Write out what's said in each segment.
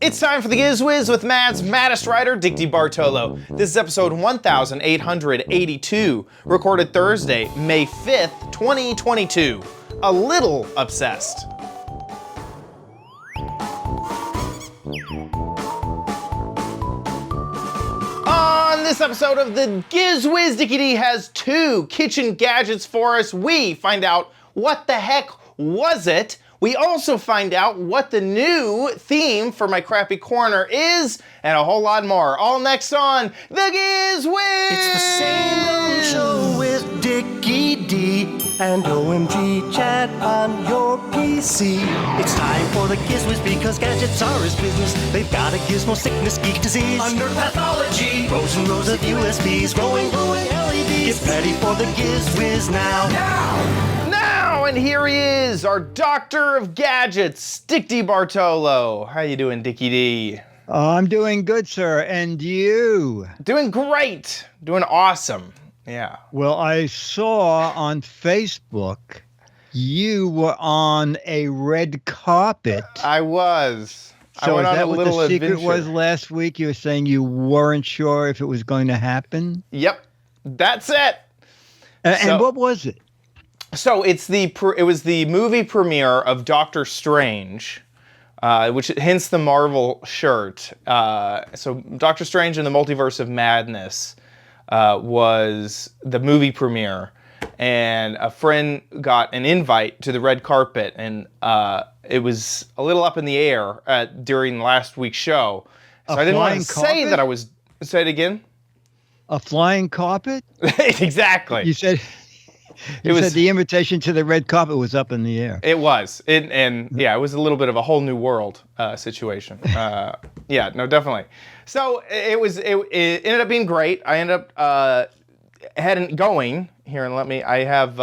It's time for the Giz Wiz with Matt's maddest writer, Dick DeBartolo. This is episode 1882, recorded Thursday, May 5th, 2022. A little obsessed. On this episode of the Giz Wiz, Dickie D has two kitchen gadgets for us. We find out what the heck was it. We also find out what the new theme for my crappy corner is, and a whole lot more. All next on the Giz Wiz! It's the same old show with Dickie D and OMG chat on your PC. It's time for the Giz Wiz because gadgets are his business. They've got a gizmo sickness, geek disease, under pathology, rows and rows of USBs, glowing LEDs. Get ready for the Giz Wiz now. And here he is, our doctor of gadgets, Dick DeBartolo. How you doing, Dickie D? I'm doing good, sir. And you? Doing great. Doing awesome. Yeah. Well, I saw on Facebook you were on a red carpet. I was. So I went is on that a what little the secret adventure. was last week? You were saying you weren't sure if it was going to happen? Yep. That's it. And what was it? So it was the movie premiere of Doctor Strange, which hence the Marvel shirt. So Doctor Strange and the Multiverse of Madness was the movie premiere, and a friend got an invite to the red carpet, and it was a little up in the air during last week's show. So I didn't want to say that I was. Say it again. A flying carpet? Exactly. You said. You said the invitation to the red carpet was up in the air. It was. It was a little bit of a whole new world situation. Yeah, no, definitely. So it ended up being great. I ended up going here, and I have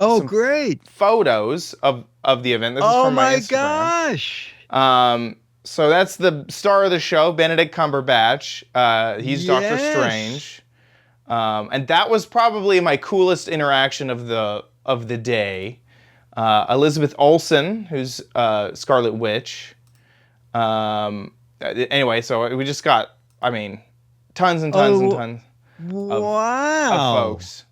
some great photos of the event. This is from my Instagram. Gosh. So that's the star of the show, Benedict Cumberbatch. He's Doctor Strange. And that was probably my coolest interaction of the day. Elizabeth Olsen, who's Scarlet Witch. Anyway, so we just got, tons and tons and tons of folks.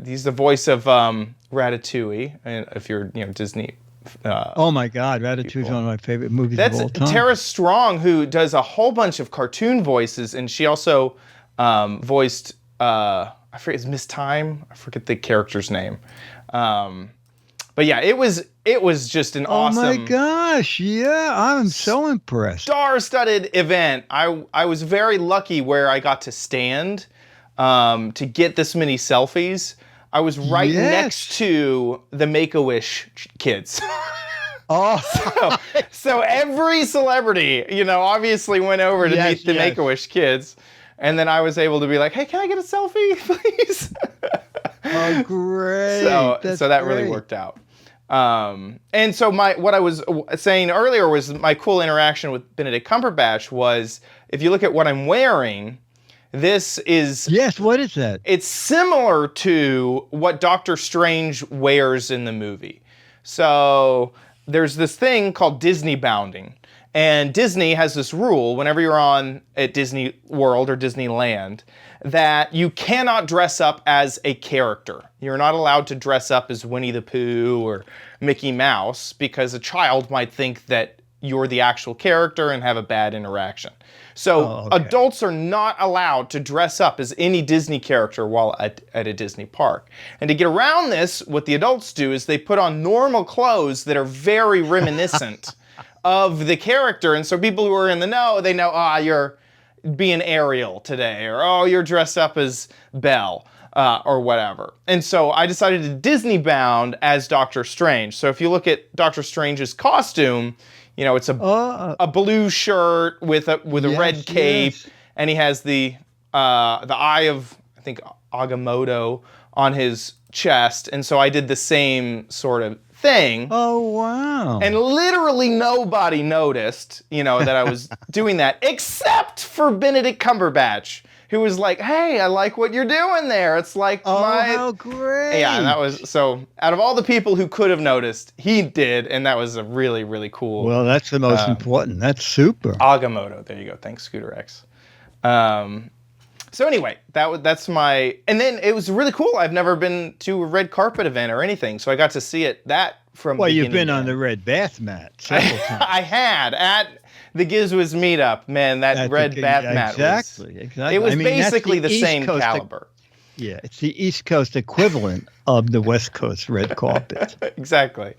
He's the voice of Ratatouille, and if you're Disney. Oh my God, Ratatouille is one of my favorite movies of all time. That's Tara Strong, who does a whole bunch of cartoon voices, and she also voiced, I forget, is Miss Time? I forget the character's name. But yeah, it was just an awesome. Oh my gosh, yeah, I'm so impressed. Star-studded event. I was very lucky where I got to stand to get this many selfies. I was right next to the Make-A-Wish kids. Oh, so every celebrity, obviously went over to meet the Make-A-Wish kids. And then I was able to be like, hey, can I get a selfie, please? Oh, great. So that really worked out. And so what I was saying earlier was my cool interaction with Benedict Cumberbatch was, if you look at what I'm wearing, this is... Yes, what is that? It's similar to what Doctor Strange wears in the movie. So there's this thing called Disney bounding. And Disney has this rule whenever you're at Disney World or Disneyland that you cannot dress up as a character. You're not allowed to dress up as Winnie the Pooh or Mickey Mouse because a child might think that you're the actual character and have a bad interaction. So adults are not allowed to dress up as any Disney character while at a Disney park. And to get around this, what the adults do is they put on normal clothes that are very reminiscent of the character, and so people who are in the know, they know, you're being Ariel today, or you're dressed up as Belle, or whatever. And so I decided to Disney bound as Doctor Strange. So if you look at Doctor Strange's costume, it's a blue shirt with a red cape, and he has the eye of, I think, Agamotto on his chest, and so I did the same sort of thing. Oh, wow. And literally nobody noticed, that I was doing that, except for Benedict Cumberbatch, who was like, "Hey, I like what you're doing there. It's like how great. Yeah, and that was so. Out of all the people who could have noticed, he did, and that was a really, really cool. Well, that's the most important. That's super. Agamotto. There you go. Thanks, Scooter X. So anyway, that's my. And then it was really cool. I've never been to a red carpet event or anything, so I got to see it from. Well, you've been on the red bath mat several times. I had at the Giz Wiz meetup. Man, that red bath mat. Exactly. It was basically the same caliber. Yeah, it's the East Coast equivalent of the West Coast red carpet. Exactly.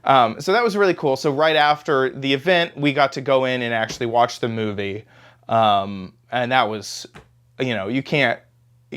So that was really cool. So right after the event, we got to go in and actually watch the movie. And that was, you can't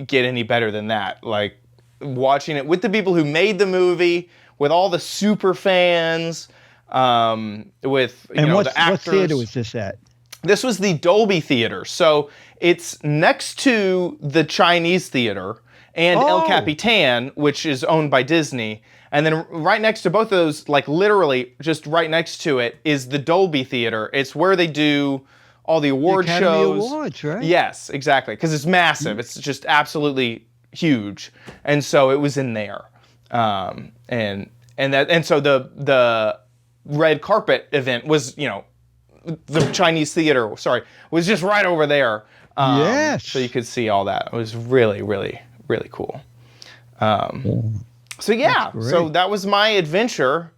get any better than that. Like watching it with the people who made the movie, with all the super fans, with the actors. What theater was this at? This was the Dolby Theater. So it's next to the Chinese Theater and El Capitan, which is owned by Disney. And then right next to both of those, like literally just right next to it, is the Dolby Theater. It's where they do all the award Academy shows. Awards, right? Yes, exactly. Because it's massive. It's just absolutely huge. And so it was in there. So the red carpet event was, the Chinese Theater, was just right over there. Yes. So you could see all that. It was really, really, really cool. So yeah, so that was my adventure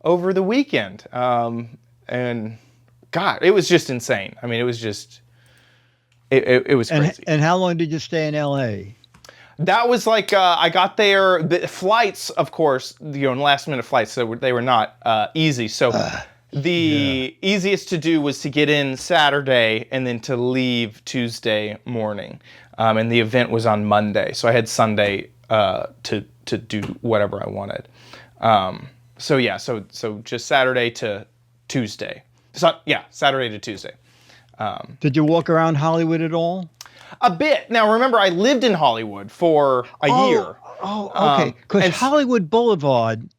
over the weekend. And God, it was just insane. I mean, it was just, it was crazy. And how long did you stay in LA? That was like, I got there, the flights, of course, last minute flights, so they were not easy. So the easiest to do was to get in Saturday and then to leave Tuesday morning. And the event was on Monday. So I had Sunday to do whatever I wanted. So just Saturday to Tuesday. Saturday to Tuesday. Did you walk around Hollywood at all? A bit. Now, remember, I lived in Hollywood for a year. Oh, okay. Because Hollywood Boulevard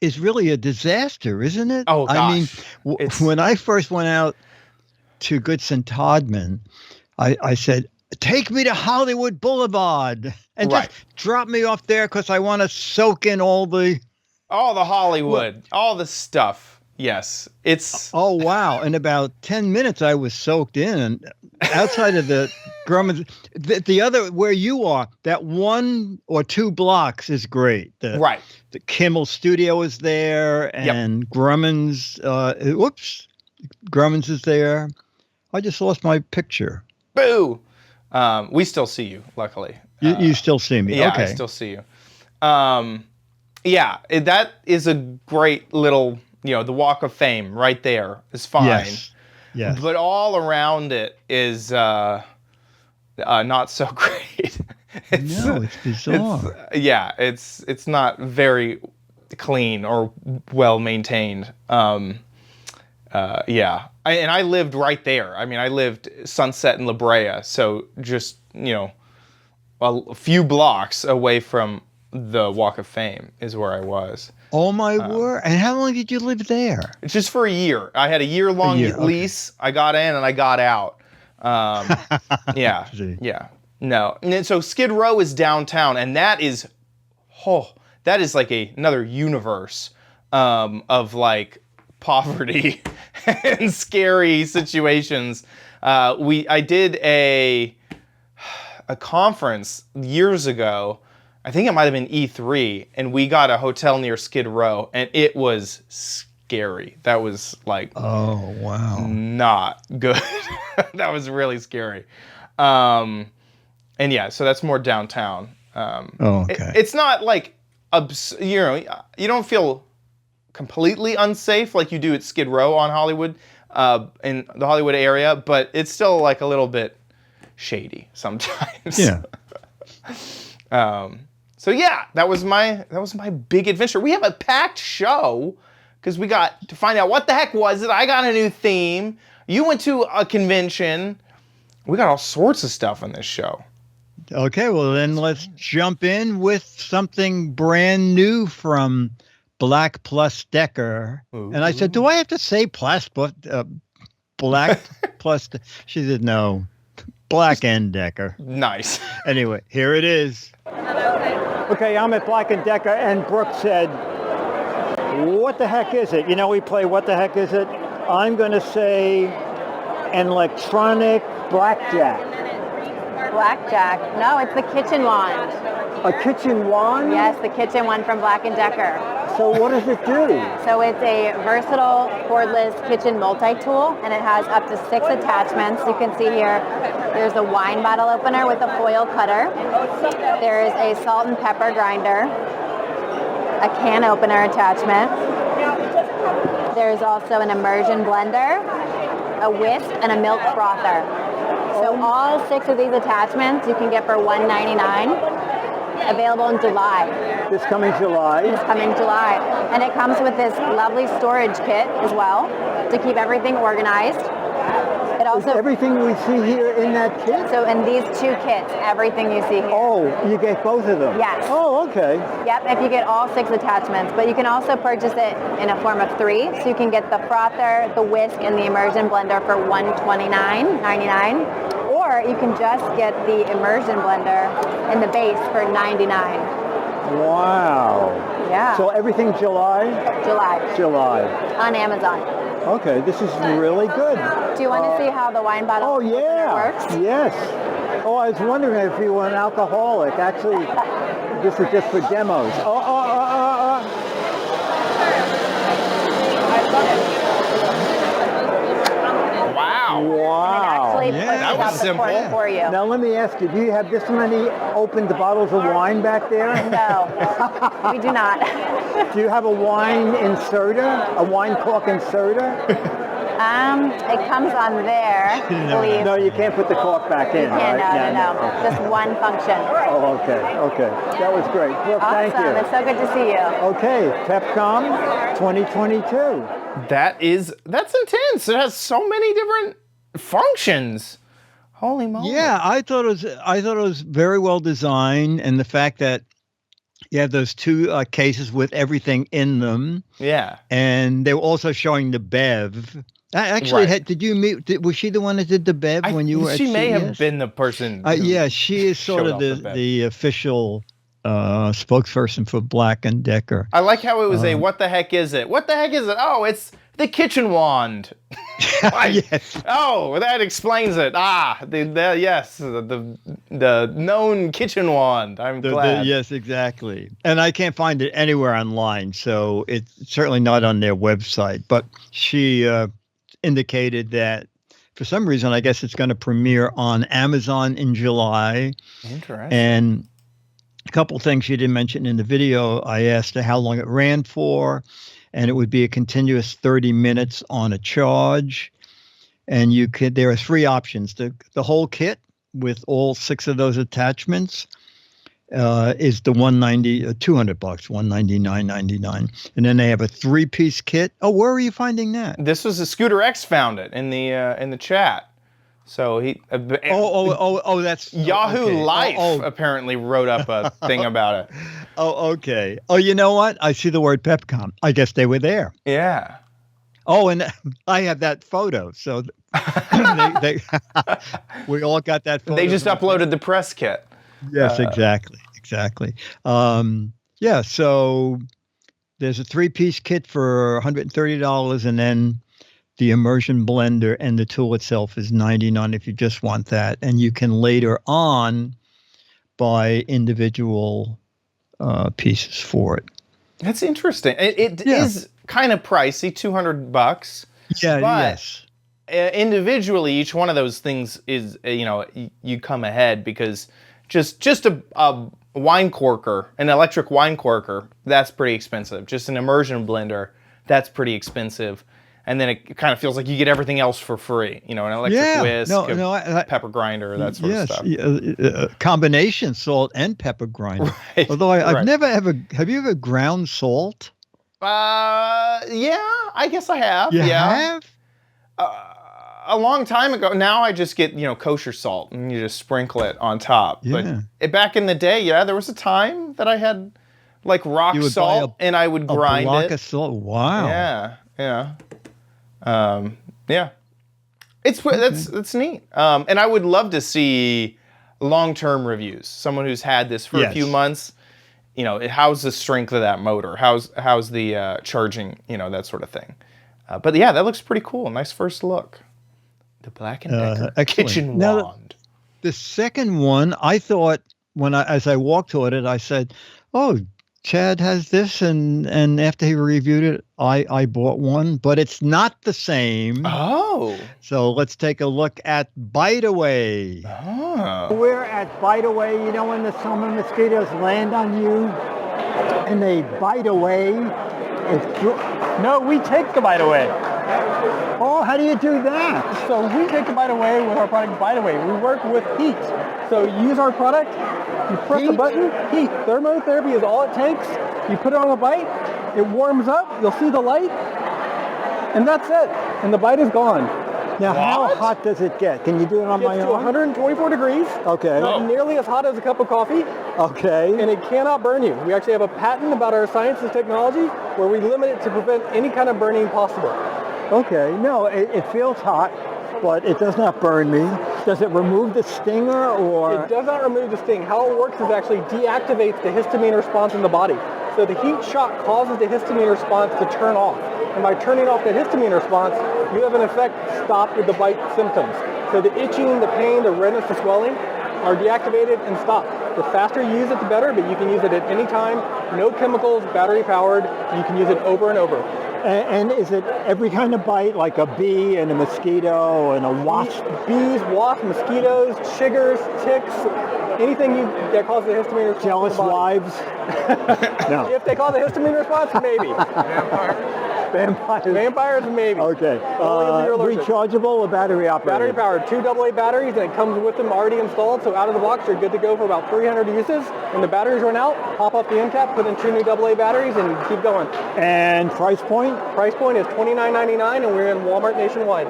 is really a disaster, isn't it? Oh, gosh. I mean, when I first went out to Goodson Todman, I said, take me to Hollywood Boulevard and just drop me off there because I want to soak in all the Hollywood, all the stuff. Yes, it's... Oh, wow. In about 10 minutes, I was soaked in. And outside of the Grumman's, the other, where you are, that 1 or 2 blocks is great. The Kimmel studio is there, and Grumman's, Grumman's is there. I just lost my picture. Boo! We still see you, luckily. You still see me? Yeah, okay. I still see you. That is a great little... the Walk of Fame right there is fine. Yes. But all around it is not so great. It's bizarre. It's not very clean or well maintained. And I lived right there. I mean, I lived Sunset and La Brea, so just, a few blocks away from the Walk of Fame is where I was. Oh, my word. And how long did you live there? It's just for a year. I had a year-long lease. Okay. I got in and I got out. No. And then, so Skid Row is downtown, and that is like another universe of like poverty and scary situations. I did a conference years ago. I think it might have been E3, and we got a hotel near Skid Row, and it was scary. That was like, oh wow, not good. That was really scary. So that's more downtown. Okay. It's not like you don't feel completely unsafe like you do at Skid Row on Hollywood, in the Hollywood area, but it's still like a little bit shady sometimes. Yeah. That was my big adventure. We have a packed show because we got to find out what the heck was it. I got a new theme. You went to a convention. We got all sorts of stuff on this show. Okay, well then let's jump in with something brand new from Black Plus Decker. Ooh. And I said, do I have to say Black Plus? She said, no. Black & Decker. Nice. Anyway, here it is. Okay, I'm at Black & Decker, and Brooke said, what the heck is it? You know, we play What the Heck Is It? I'm going to say an electronic blackjack. Blackjack. No, it's the kitchen wand. A kitchen wand? Yes, the kitchen one from Black & Decker. So what does it do? So it's a versatile cordless kitchen multi-tool, and it has up to 6 attachments. You can see here, there's a wine bottle opener with a foil cutter. There is a salt and pepper grinder, a can opener attachment. There's also an immersion blender, a whisk, and a milk frother. So all 6 of these attachments you can get for $1.99. Available in July. This coming July? This coming July. And it comes with this lovely storage kit as well to keep everything organized. It also, is everything we see here in that kit? So in these 2 kits, everything you see here. Oh, you get both of them? Yes. Oh, okay. Yep, if you get all 6 attachments. But you can also purchase it in a form of 3. So you can get the frother, the whisk, and the immersion blender for $129.99. Or you can just get the immersion blender in the base for $99. Wow. Yeah. So everything July? July. On Amazon. Okay, this is really good. Do you want to see how the wine bottle works? Yes. Oh, I was wondering if you were an alcoholic. Actually, this is just for demos. Wow. That was simple. For you. Now let me ask you, do you have this many opened bottles of wine back there? No, we do not. Do you have a wine inserter? A wine cork inserter? It comes on there, I believe. No, you can't put the cork back in. You can't, right? no. Just one function. Oh, okay. That was great. Brooke, awesome. Thank you. It's so good to see you. Okay, Pepcom 2022. That's intense. It has so many different functions. Holy moly. Yeah, I thought it was very well designed, and the fact that you have those 2 cases with everything in them. Yeah. And they were also showing the Bev. Actually, did you meet? Was she the one that did the Bev when you were at CES? She may have been the person. Yeah, she is sort of the official spokesperson for Black & Decker. I like how it was what the heck is it? What the heck is it? Oh, it's the kitchen wand. Yes. Oh, that explains it. The known kitchen wand. I'm glad. Yes, exactly. And I can't find it anywhere online, so it's certainly not on their website. But she indicated that for some reason, I guess it's going to premiere on Amazon in July. Interesting. And a couple of things she didn't mention in the video. I asked her how long it ran for, and it would be a continuous 30 minutes on a charge. And there are 3 options. The whole kit with all 6 of those attachments is the $200, $199.99. And then they have a 3-piece kit. Oh, where are you finding that? This was Scooter X found it in the chat. So he. That's Yahoo Life apparently wrote up a thing about it. Oh, okay. Oh, you know what? I see the word Pepcom. I guess they were there. Yeah. Oh, and I have that photo. So we all got that photo. They just uploaded the press kit. Yes, exactly. Yeah, so there's a 3-piece kit for $130, and then the immersion blender and the tool itself is $99 if you just want that. And you can later on buy individual pieces for it. That's interesting. It is kind of pricey, $200. Yeah, but yes. Individually, each one of those things is, you come ahead because just a wine corker, an electric wine corker, that's pretty expensive. Just an immersion blender, that's pretty expensive. And then it kind of feels like you get everything else for free. An electric whisk, pepper grinder, that sort of stuff. Combination salt and pepper grinder. Right, although I've never ever, have you ever ground salt? Yeah, I guess I have. You have? A long time ago. Now I just get, kosher salt and you just sprinkle it on top. Yeah. But back in the day, there was a time that I had like rock salt and I would grind a block it. Of salt. Wow. Yeah. That's neat. And I would love to see long-term reviews. Someone who's had this for a few months. You know, how's the strength of that motor? How's the charging? You know, that sort of thing. But yeah, that looks pretty cool. Nice first look. The Black & Decker kitchen wand. The second one, I thought as I walked toward it, I said, "Oh, Chad has this," and after he reviewed it, I bought one, but it's not the same. Oh. So let's take a look at Bite Away. Oh. We're at Bite Away. You know when the summer mosquitoes land on you and they bite away? No, we take the bite away. Oh, how do you do that? So we take the bite away with our product Bite Away. We work with heat. So you use our product, you press the button, heat. Thermotherapy is all it takes. You put it on a bite, it warms up, you'll see the light, and that's it. And the bite is gone. Now, how hot does it get? Can you do it on my It's to own? 124 degrees. Okay. Not nearly as hot as a cup of coffee. Okay. And it cannot burn you. We actually have a patent about our science and technology where we limit it to prevent any kind of burning possible. Okay. No, it feels hot, but it does not burn me. Does it remove the stinger or? It does not remove the sting. How it works is actually deactivates the histamine response in the body. So the heat shock causes the histamine response to turn off. And by turning off the histamine response, you have an effect stop with the bite symptoms. So the itching, the pain, the redness, the swelling are deactivated and stop. The faster you use it, the better, but you can use it at any time. No chemicals, battery powered. You can use it over and over. And is it every kind of bite, like a bee and a mosquito and a wasp? Bees, wasps, mosquitoes, chiggers, ticks, anything that causes the histamine response. Jealous wives? No. If they cause a histamine response, maybe. Vampires? Vampires, maybe. Okay. Rechargeable or battery operated? Battery powered, 2 AA batteries, and it comes with them already installed. So out of the box, you're good to go for about 300 uses. When the batteries run out, pop up the end cap, put in 2 new AA batteries, and keep going. And price point? Price point is $29.99, and we're in Walmart nationwide.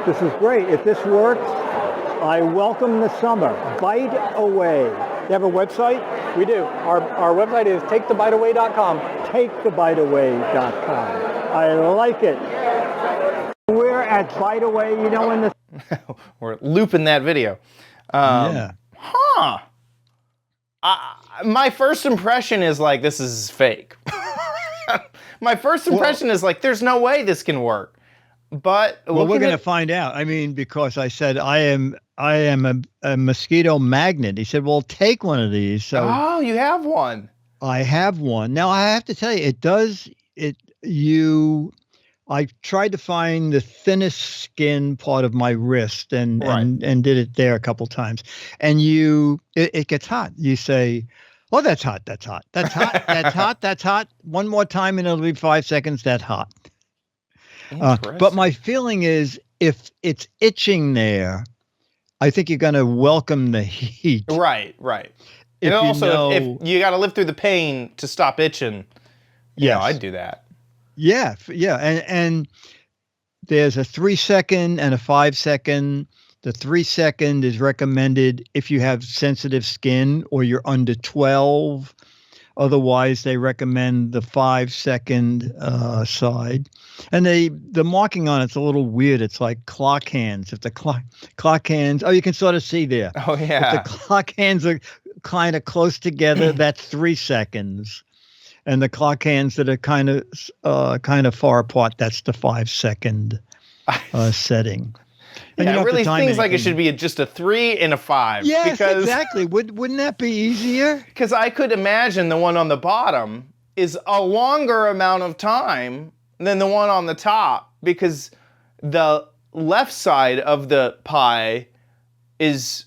This is great. If this works, I welcome the summer. Bite Away. You have a website? We do. Our website is takethebiteaway.com. Takethebiteaway.com. I like it. We're at Bite Away. You know when the... We're looping that video. Yeah. Huh. My first impression is like, this is fake. My first impression is like, there's no way this can work. But we're going to find out. I mean, because I said I am a mosquito magnet. He said, "Well, take one of these." So you have one. I have one. Now I have to tell you, it does it. I tried to find the thinnest skin part of my wrist and did it there a couple times, and it gets hot. You say, "Oh, that's hot. That's hot. That's hot. That's hot. That's hot." One more time, and it'll be 5 seconds. That's hot. But my feeling is, if it's itching there, I think you're going to welcome the heat. Right. And also, if you got to live through the pain to stop itching, yeah, I'd do that. Yeah. And there's a 3 second and a 5 second. The 3 second is recommended if you have sensitive skin or you're under 12. Otherwise, they recommend the 5 second side. And the marking on it's a little weird. It's like clock hands. If the clock hands, you can sort of see there. Oh, yeah. If the clock hands are kind of close together, that's 3 seconds. And the clock hands that are kind of far apart, that's the 5 second setting. And it really seems like it should be just a 3 and a 5. Yes, exactly. Wouldn't that be easier? Because I could imagine the one on the bottom is a longer amount of time than the one on the top, because the left side of the pie is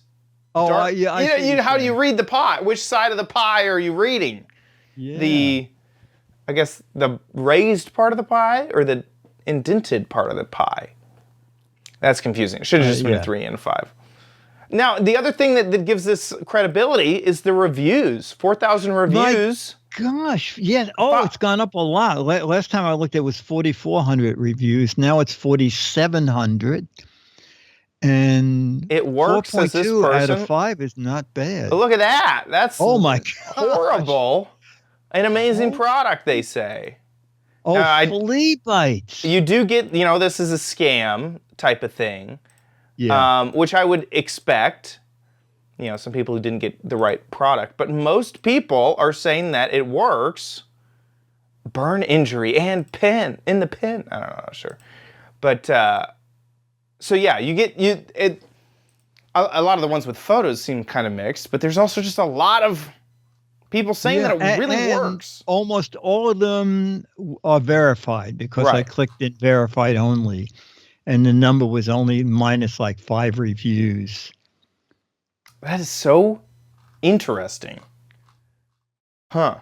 dark. How do you read the pie? Which side of the pie are you reading? Yeah. I guess the raised part of the pie or the indented part of the pie? That's confusing. It should have just been a 3 and a 5. Now, the other thing that gives this credibility is the reviews. 4,000 reviews. Gosh, yeah. It's gone up a lot. Last time I looked, it was 4,400 reviews. Now it's 4,700. And it works as this person. 4.2 out of 5 is not bad. But look at that. That's my horrible. An amazing product, they say. Flea bites. You do get, this is a scam type of thing. Yeah. which I would expect. Some people who didn't get the right product, but most people are saying that it works. Burn injury and pin in the pin. I don't know, not sure, but so yeah, you get it. A lot of the ones with photos seem kind of mixed, but there's also just a lot of people saying that it really works. Almost all of them are verified because I clicked it verified only, and the number was only minus like 5 reviews. That is so interesting. Huh.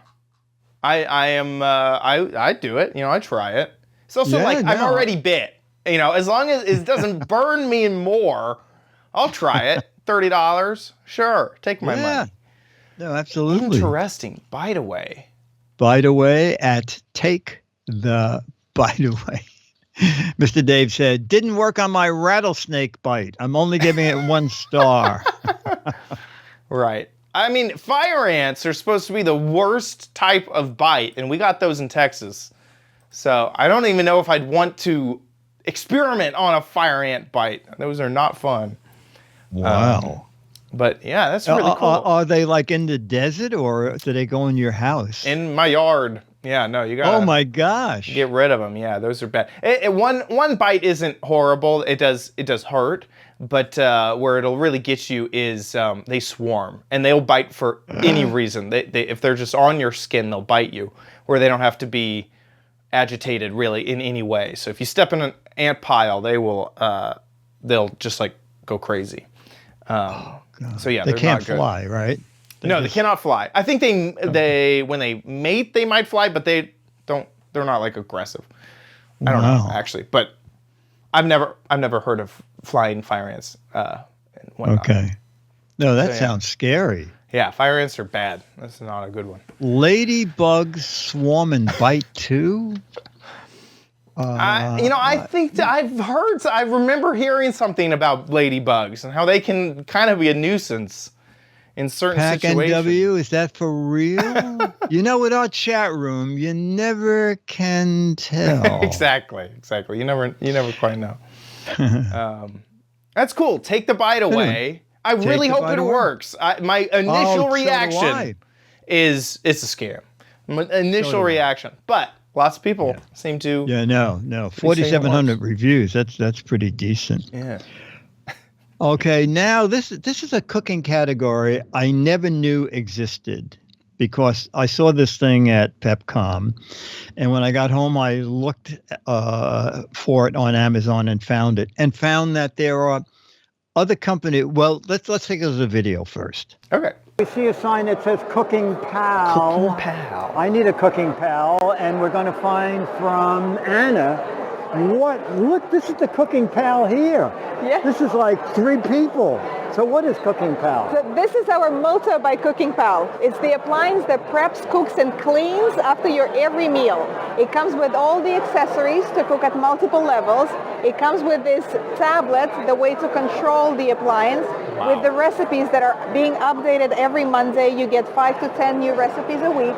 I do it. I try it. It's also I'm already bit. As long as it doesn't burn me more, I'll try it. $30. Sure. Take my money. No, absolutely. Interesting. Bite away. Bite away at Take the Bite Away. Mr. Dave said, didn't work on my rattlesnake bite. I'm only giving it 1 star. Right. I mean, fire ants are supposed to be the worst type of bite, and we got those in Texas. So I don't even know if I'd want to experiment on a fire ant bite. Those are not fun. Wow. But yeah, that's really cool. Are they like in the desert, or do they go in your house? In my yard. Yeah, no, you got. Oh my gosh! Get rid of them. Yeah, those are bad. One bite isn't horrible. It does hurt, but where it'll really get you is they swarm and they'll bite for any reason. They if they're just on your skin, they'll bite you, where they don't have to be agitated really in any way. So if you step in an ant pile, they'll just like go crazy. So yeah, they can't not good. fly, right? They cannot fly. I think they when they mate, they might fly, but they're not like aggressive. I don't know actually, but I've never heard of flying fire ants. And whatnot. Okay. No, that sounds scary. Yeah, fire ants are bad. That's not a good one. Ladybugs swarm and bite too. I think I remember hearing something about ladybugs and how they can kind of be a nuisance in certain situations. NW, is that for real? With our chat room, you never can tell. Exactly. You never quite know. That's cool. Take the bite away. I really hope it works. My initial reaction is it's a scam. My initial reaction, but lots of people seem to. Yeah, no. 4,700 reviews. That's pretty decent. Yeah. Okay, now this is a cooking category I never knew existed because I saw this thing at Pepcom, and when I got home, I looked for it on Amazon and found that there are other companies. Well, let's take it as a video first. Okay. We see a sign that says Cooking Pal. Cooking Pal. I need a Cooking Pal, and we're going to find from Anna. Look, this is the Cooking Pal here. Yeah. This is like 3 people. So what is Cooking Pal? So this is our motto by Cooking Pal. It's the appliance that preps, cooks, and cleans after your every meal. It comes with all the accessories to cook at multiple levels. It comes with this tablet, the way to control the appliance, with the recipes that are being updated every Monday. You get 5 to 10 new recipes a week.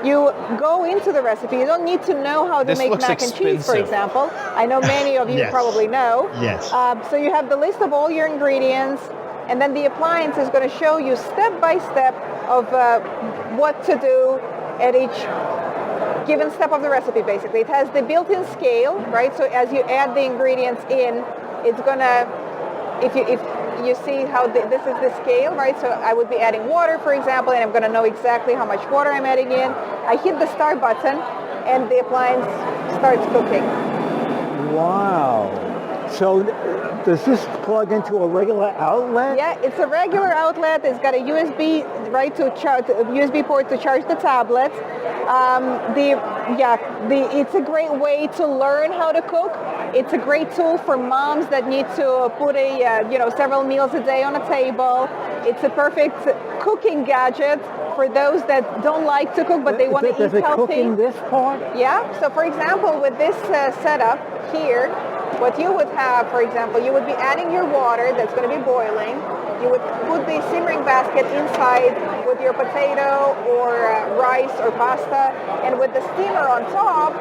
You go into the recipe. You don't need to know how to make mac and cheese, for example. I know many of you probably know. Yes. So you have the list of all your ingredients, and then the appliance is going to show you step by step of what to do at each given step of the recipe, basically. It has the built-in scale, right? So as you add the ingredients in, it's going to, if you see how this is the scale, right? So I would be adding water, for example, and I'm going to know exactly how much water I'm adding in. I hit the start button, and the appliance starts cooking. Wow. So does this plug into a regular outlet? Yeah, it's a regular outlet. It's got a USB, right, USB port to charge the tablet. It's a great way to learn how to cook. It's a great tool for moms that need to put several meals a day on a table. It's a perfect cooking gadget for those that don't like to cook but they want to eat healthy. Does it cook in this part? Yeah. So for example, with this setup here, what you would have, for example, you would be adding your water that's going to be boiling. You would put the simmering basket inside with your potato or rice or pasta, and with the steamer on top,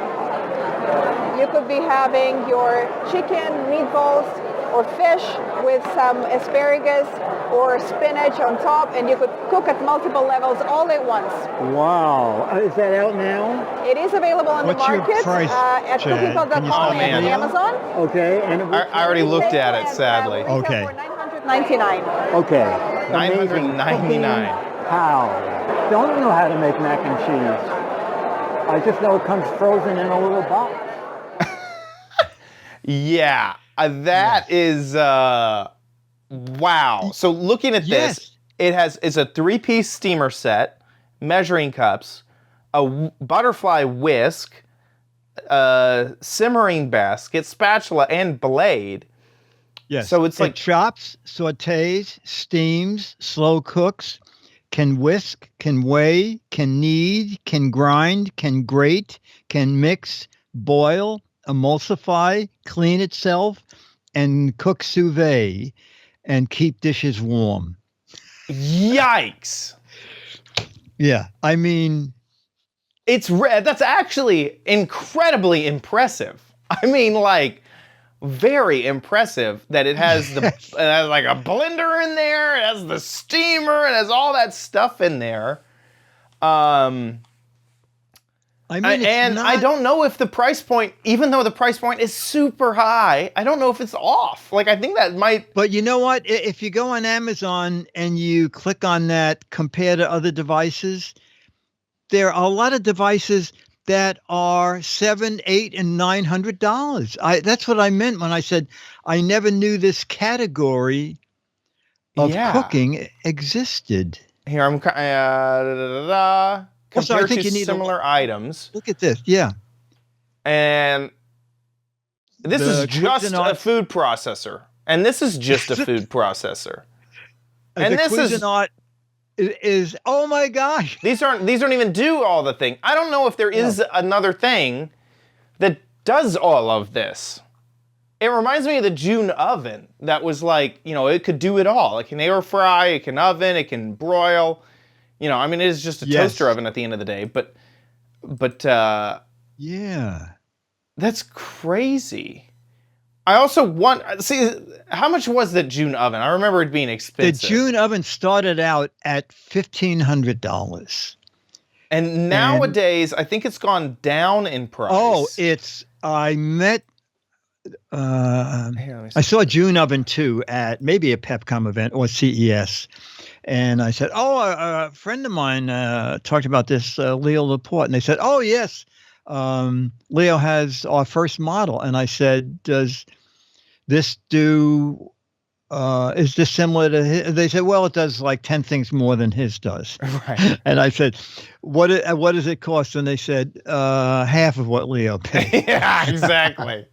you could be having your chicken, meatballs, or fish with some asparagus or spinach on top, and you could cook at multiple levels all at once. Wow. Is that out now? It is available on What's the your market price, at Chad? cookingclub.com Can you spell and it out? Amazon. Okay. And I already looked at it, sadly. Retail Okay. for $999. Okay. $999. How? Don't know how to make mac and cheese. I just know it comes frozen in a little box. Yeah, that is wow. So looking at this, it's a 3-piece steamer set, measuring cups, a butterfly whisk, a simmering basket, spatula, and blade. Yes. So it's like it chops, sautés, steams, slow cooks, can whisk, can weigh, can knead, can grind, can grate, can mix, boil, emulsify, clean itself, and cook sous vide, and keep dishes warm. yikes. Yeah, I mean, That's actually incredibly impressive. I mean, like, very impressive that it has it has like a blender in there, it has the steamer, it has all that stuff in there. I mean, And I don't know if the price point, even though the price point is super high, I don't know if it's off. Like, I think that might. But you know what? If you go on Amazon and you click on that, compare to other devices, there are a lot of devices that are $700, $800, and $900. That's what I meant when I said I never knew this category of cooking existed. Here, I'm. Also, I Compared think to you need similar items. Look at this. Yeah. And this The is just a Cuisinart- food processor. And this is just a food processor. And the this is Cuisinart is oh my gosh. these don't even do all the thing. I don't know if there is another thing that does all of this. It reminds me of the June oven that was like, it could do it all. It can air fry, it can oven, it can broil. I mean, it is just a toaster oven at the end of the day, but Yeah. that's crazy. I also see, how much was the June oven? I remember it being expensive. The June oven started out at $1,500. And nowadays, I think it's gone down in price. Oh, I met, I saw a June oven too at maybe a Pepcom event or CES. And I said, a friend of mine talked about this, Leo Laporte. And they said, oh, yes, Leo has our first model. And I said, does this do, is this similar to his? They said, well, it does like 10 things more than his does. Right. And I said, what does it cost? And they said, half of what Leo paid. Yeah, exactly.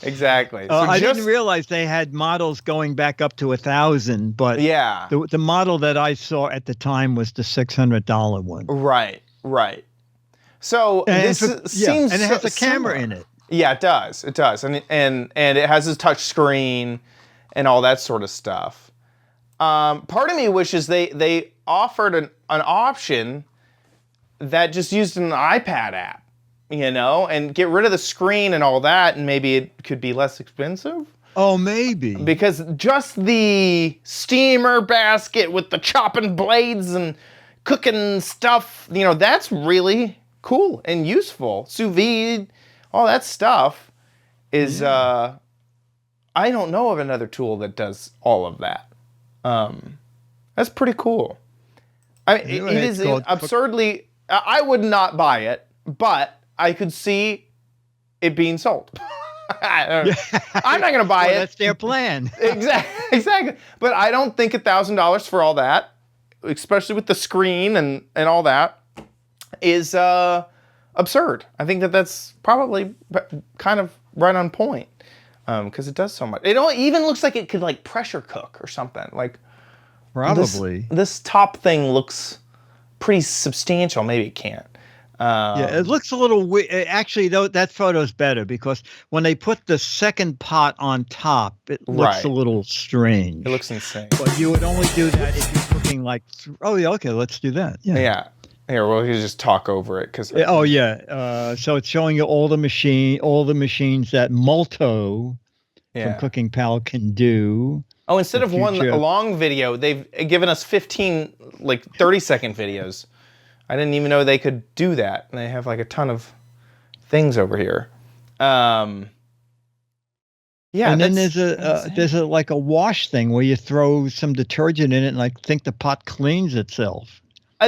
Exactly. So I didn't realize they had models going back up to 1,000, but yeah, the model that I saw at the time was the $600 one. Right. So this seems, and it has a camera in it. Yeah, it does. It does, and it has a touch screen and all that sort of stuff. Part of me wishes they offered an option that just used an iPad app. And get rid of the screen and all that, and maybe it could be less expensive. Oh, maybe. Because just the steamer basket with the chopping blades and cooking stuff, that's really cool and useful. Sous vide, all that stuff is, I don't know of another tool that does all of that. That's pretty cool. I mean, it is absurdly, I would not buy it, but I could see it being sold. I'm not going to buy it. That's their plan. Exactly. But I don't think $1,000 for all that, especially with the screen and all that, is absurd. I think that's probably kind of right on point because it does so much. It even looks like it could like pressure cook or something. Like probably. This top thing looks pretty substantial. Maybe it can't. It looks a little weird. Actually, though, that photo's better because when they put the second pot on top, it looks a little strange. It looks insane. But you would only do that if you're cooking like, okay, let's do that. Yeah. Here, well, you just talk over it because. So it's showing you all the machines that Multo from Cooking Pal can do. Oh, instead of one long video, they've given us 15, 30-second videos. I didn't even know they could do that. And they have like a ton of things over here. Yeah. And then there's a like a wash thing where you throw some detergent in it and I think the pot cleans itself.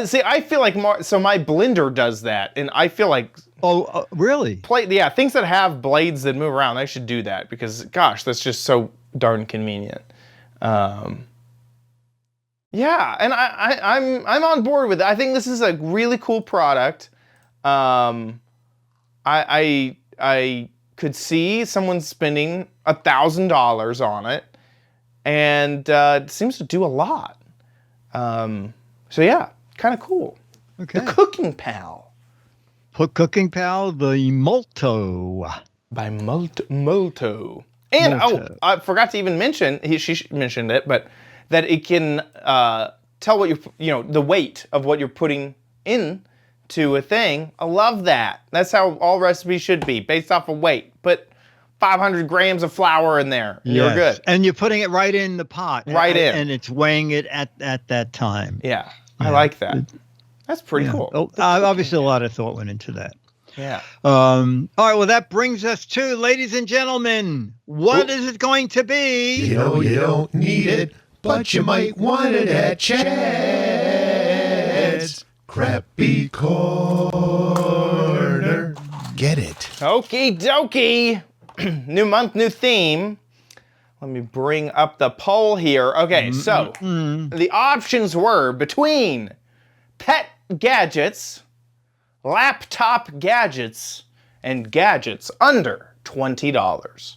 See, I feel like so my blender does that, and I feel like really? Things that have blades that move around, they should do that because gosh, that's just so darn convenient. Yeah, and I'm on board with it. I think this is a really cool product. I could see someone spending $1,000 on it, and it seems to do a lot. So yeah, kind of cool. Okay. The Cooking Pal. Cooking Pal, the Molto. By Molto. And I forgot to even mention, she mentioned it, but that it can tell what the weight of what you're putting in to a thing. I love that. That's how all recipes should be, based off of weight. Put 500 grams of flour in there. And you're good. And you're putting it right in the pot. Right in. And it's weighing it at that time. Yeah. I like that. That's pretty cool. Oh, obviously, a lot of thought went into that. Yeah. All right. Well, that brings us to, ladies and gentlemen, what is it going to be? You know you don't need it, but you might want it at Chad's Crappy Corner. Get it. Okie dokie. New month, new theme. Let me bring up the poll here. Okay, so the options were between pet gadgets, laptop gadgets, and gadgets under $20.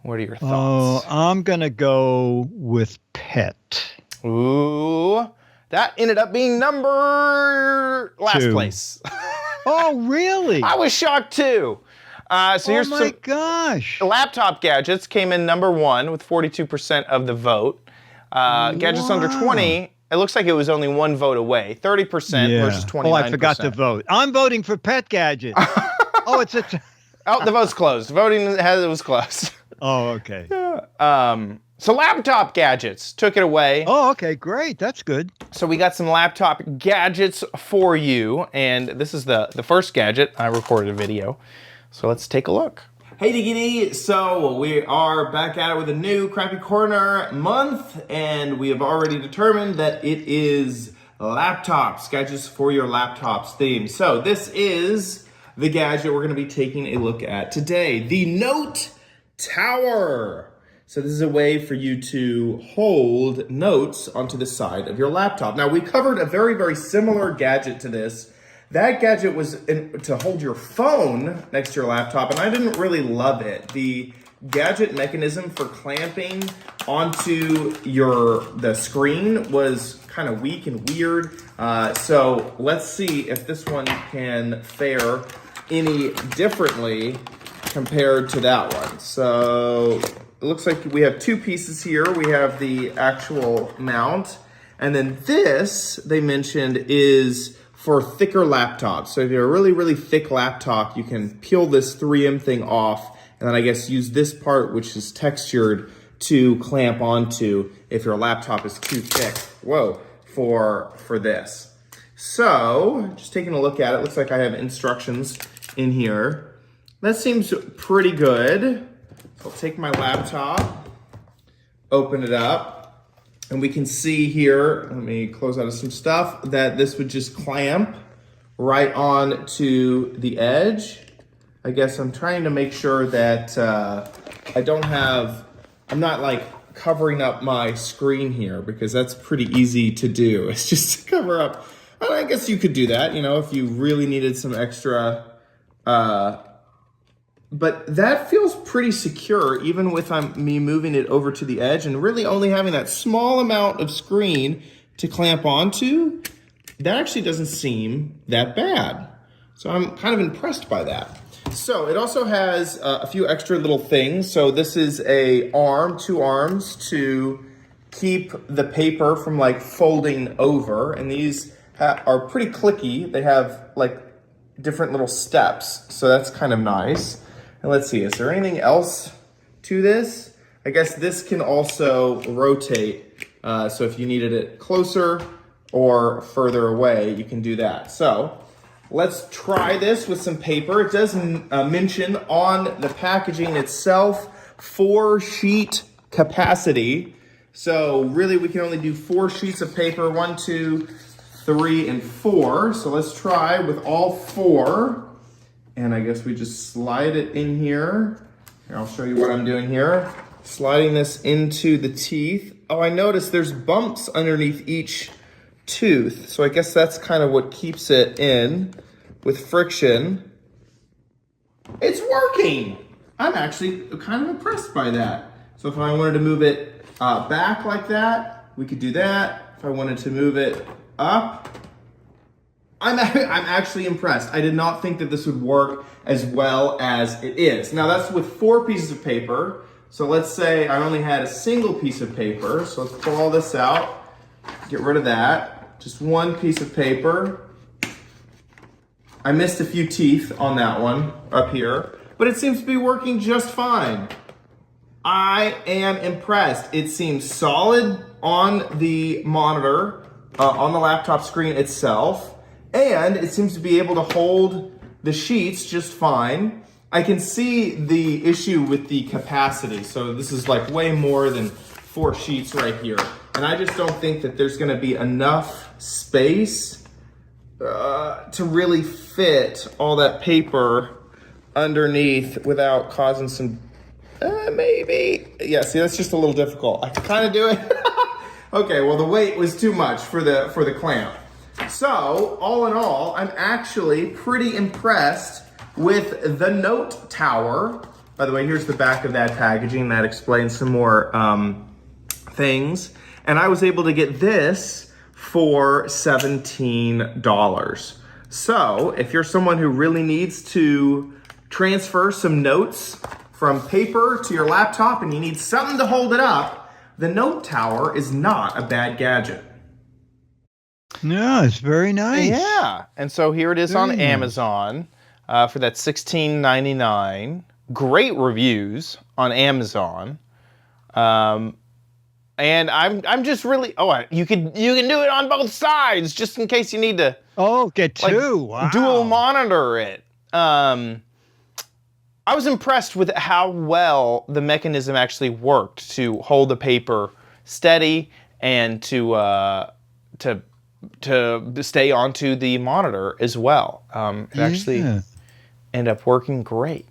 What are your thoughts? Oh, I'm going to go with pet. Ooh, that ended up being last place. Oh, really? I was shocked too. Here's my gosh. Laptop gadgets came in number 1 with 42% of the vote. Gadgets under 20, it looks like it was only 1 vote away. 30% versus 29%. Oh, I forgot to vote. I'm voting for pet gadgets. Oh, the vote's closed. Voting was closed. Oh, okay. So laptop gadgets took it away. Oh, okay, great. That's good. So we got some laptop gadgets for you, and this is the first gadget. I recorded a video, so let's take a look. Hey Diggity, so we are back at it with a new Crappy Corner month, and we have already determined that it is laptops, gadgets for your laptops theme. So this is the gadget we're going to be taking a look at today, the Note Tower. So this is a way for you to hold notes onto the side of your laptop. Now we covered a very, very similar gadget to this. That gadget was to hold your phone next to your laptop, and I didn't really love it. The gadget mechanism for clamping onto the screen was kind of weak and weird. So let's see if this one can fare any differently compared to that one. So it looks like we have 2 pieces here. We have the actual mount, and then this, they mentioned, is for thicker laptops. So if you have a really, really thick laptop, you can peel this 3M thing off, and then I guess use this part, which is textured, to clamp onto if your laptop is too thick. Whoa, for this. So just taking a look at it, looks like I have instructions in here. That seems pretty good. So I'll take my laptop, open it up, and we can see here, let me close out of some stuff, that this would just clamp right on to the edge. I guess I'm trying to make sure that I'm not like covering up my screen here, because that's pretty easy to do. It's just to cover up. I guess you could do that, if you really needed some extra, but that feels pretty secure, even with me moving it over to the edge and really only having that small amount of screen to clamp onto. That actually doesn't seem that bad. So I'm kind of impressed by that. So it also has a few extra little things. So this is 2 arms to keep the paper from like folding over. And these are pretty clicky. They have like different little steps. So that's kind of nice. And let's see, is there anything else to this. I guess this can also rotate. So if you needed it closer or further away, you can do that. So let's try this with some paper. It does mention on the packaging itself 4-sheet capacity. So really we can only do 4 sheets of paper, 1, 2, 3, and 4. So let's try with all 4. And I guess we just slide it in here. Here, I'll show you what I'm doing here. Sliding this into the teeth. Oh, I noticed there's bumps underneath each tooth. So I guess that's kind of what keeps it in with friction. It's working. I'm actually kind of impressed by that. So if I wanted to move it back like that, we could do that. If I wanted to move it up, I'm actually impressed. I did not think that this would work as well as it is. Now that's with 4 pieces of paper. So let's say I only had a single piece of paper. So let's pull all this out, get rid of that. Just 1 piece of paper. I missed a few teeth on that one up here, but it seems to be working just fine. I am impressed. It seems solid on the monitor, on the laptop screen itself, and it seems to be able to hold the sheets just fine. I can see the issue with the capacity. So this is like way more than 4 sheets right here. And I just don't think that there's gonna be enough space to really fit all that paper underneath without causing some, maybe. Yeah, see, that's just a little difficult. I can kind of do it. Okay, well the weight was too much for the clamp. So, all in all, I'm actually pretty impressed with the Note Tower. By the way, here's the back of that packaging. That explains some more things. And I was able to get this for $17. So, if you're someone who really needs to transfer some notes from paper to your laptop and you need something to hold it up, the Note Tower is not a bad gadget. No, it's very nice. Yeah, and so here it is Very on nice. Amazon for that $16.99. Great reviews on Amazon, and I'm just really you can do it on both sides just in case you need to. Oh, get 2. Wow. Dual monitor it. I was impressed with how well the mechanism actually worked to hold the paper steady and to stay onto the monitor as well. It actually ended up working great.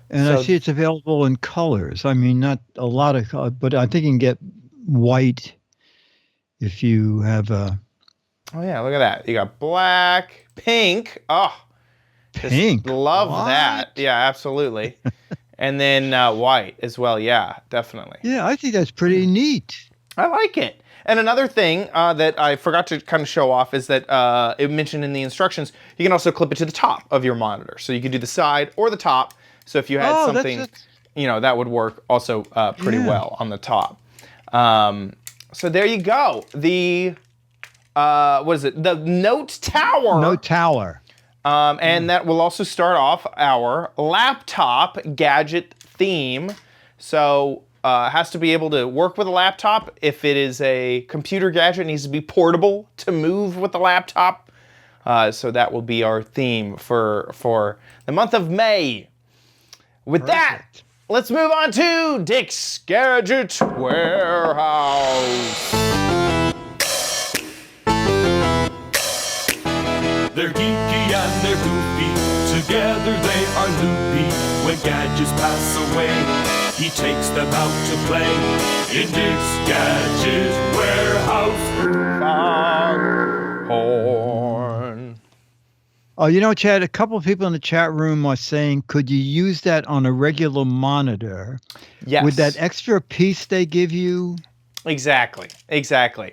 And I see it's available in colors. I mean, not a lot of color, but I think you can get white if you have a... Oh yeah, look at that. You got black, pink. Oh, Pink? Love What? that. Yeah, absolutely. And then white as well. Yeah, definitely. Yeah, I think that's pretty neat. I like it. And another thing that I forgot to kind of show off is that it mentioned in the instructions, you can also clip it to the top of your monitor. So you could do the side or the top. So if you had something, that would work also pretty well on the top. So there you go. The, what is it? The Note Tower. Note Tower. And that will also start off our laptop gadget theme. So it has to be able to work with a laptop. If it is a computer gadget, it needs to be portable to move with the laptop. So that will be our theme for the month of May. With that, let's move on to Dick's Gadget Warehouse. They're geeky and they're goofy, together they are loopy. When gadgets pass away, he takes them out to play in Dick's Gadget Warehouse. Foghorn. Oh, Chad, a couple of people in the chat room are saying, could you use that on a regular monitor? Yes. With that extra piece they give you? Exactly.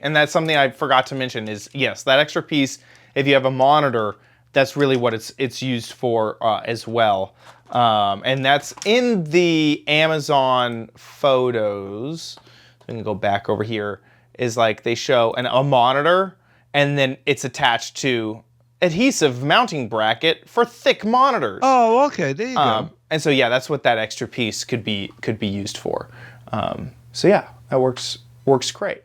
And that's something I forgot to mention is, yes, that extra piece, if you have a monitor, that's really what it's used for as well. And that's in the Amazon photos. I'm gonna go back over here. Is like they show a monitor, and then it's attached to adhesive mounting bracket for thick monitors. Oh, okay. There you go. so yeah, that's what that extra piece could be used for. So yeah, that works great.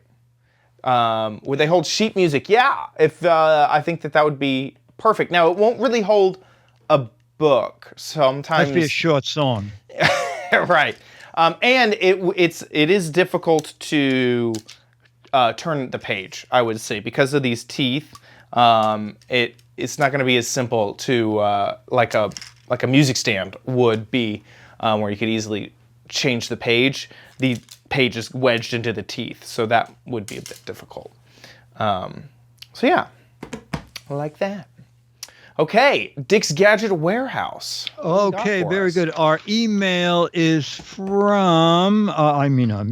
Would they hold sheet music? Yeah, if I think that would be perfect. Now it won't really hold a book. Sometimes Must be a short song. right, and it is difficult to turn the page. I would say because of these teeth, it's not going to be as simple to like a music stand would be, where you could easily change the page. The page is wedged into the teeth, so that would be a bit difficult. So yeah, like that. Okay, Dick's Gadget Warehouse. Okay, very good. Our email is from,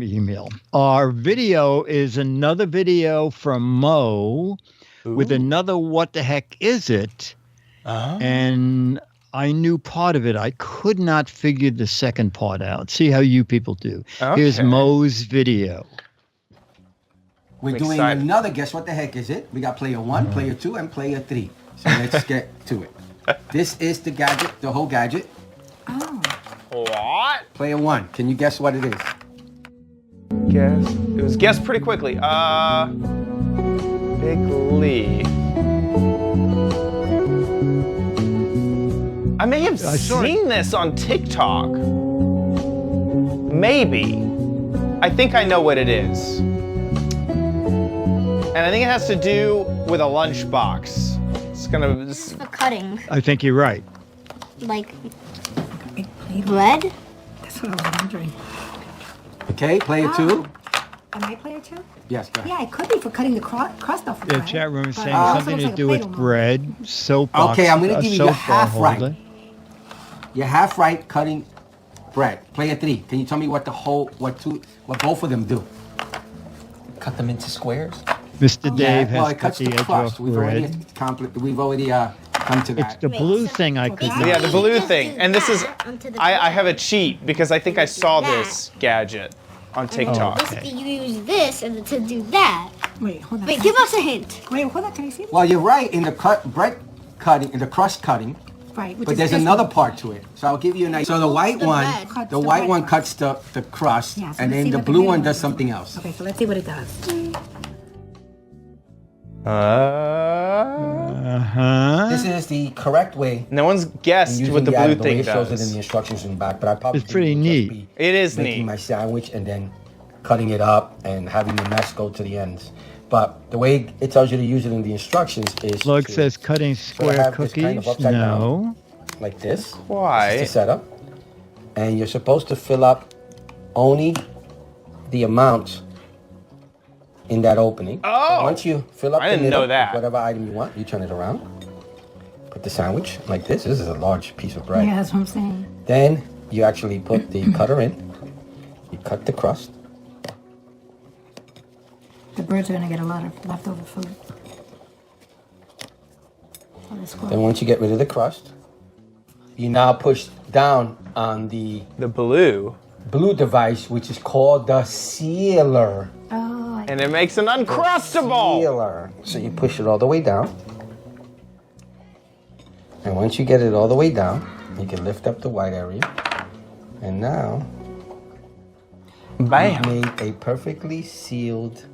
email. Our video is another video from Mo with another What the Heck Is It? And I knew part of it. I could not figure the second part out. See how you people do. Okay. Here's Mo's video. We're doing another Guess What the Heck Is It? We got player 1, player 2, and player 3. So let's get to it. This is the gadget, the whole gadget. Oh. What? Player 1, can you guess what it is? Guess. It was guessed pretty quickly. Big Lee. I may have seen this on TikTok. Maybe. I think I know what it is. And I think it has to do with a lunchbox. It's gonna... This is for cutting. I think you're right. Like bread? That's what I was wondering. Okay, player 2. Am I player 2? Yes, go ahead. Yeah, it could be for cutting the crust off the bread. The chat room is but saying it also something looks to like a do with Play-Doh bread, soap box. Okay, I'm going to give you your soap bar half right. holder. You're half right cutting bread. Player 3, can you tell me what both of them do? Cut them into squares? Mr. Dave well, has it cut cuts the the edge crust. off We've already bread. come to that. It's the blue thing I could not. Yeah, the blue thing. And this is... I have a cheat because I think I saw this gadget on TikTok. Basically, you use this and to do that. Wait, hold on. Wait, give us a hint. Wait, hold on. Can I see it? Well, you're right in the bread cutting, in the crust cutting. Right. But there's another part to it. So I'll give you an idea. So the white one, bread. the white one cuts the crust, Yeah, so and let's then see the what blue green one one does does. something else. Okay, so let's see what it does. This is the correct way. No one's guessed using what the blue item. thing way it shows it in does. the instructions in the back, but I probably It's pretty would just neat. be It is making neat. my sandwich and then cutting it up and having the mess go to the ends. But the way it tells you to use it in the instructions is Slug to says cutting square have this cookies. kind of upside down. No. like this. Why? This is the setup. And you're supposed to fill up only the amount in that opening. Oh! So once you fill up I the didn't middle know that. with whatever item you want, you turn it around. Put the sandwich like this. This is a large piece of bread. Yeah, that's what I'm saying. Then you actually put the cutter in. You cut the crust. The birds are gonna get a lot of leftover food. Then once you get rid of the crust, you now push down on the blue device, which is called the sealer. Oh. And it makes an Uncrustable. Sealer. So you push it all the way down. And once you get it all the way down, you can lift up the white area. And now, bam, you've made a perfectly sealed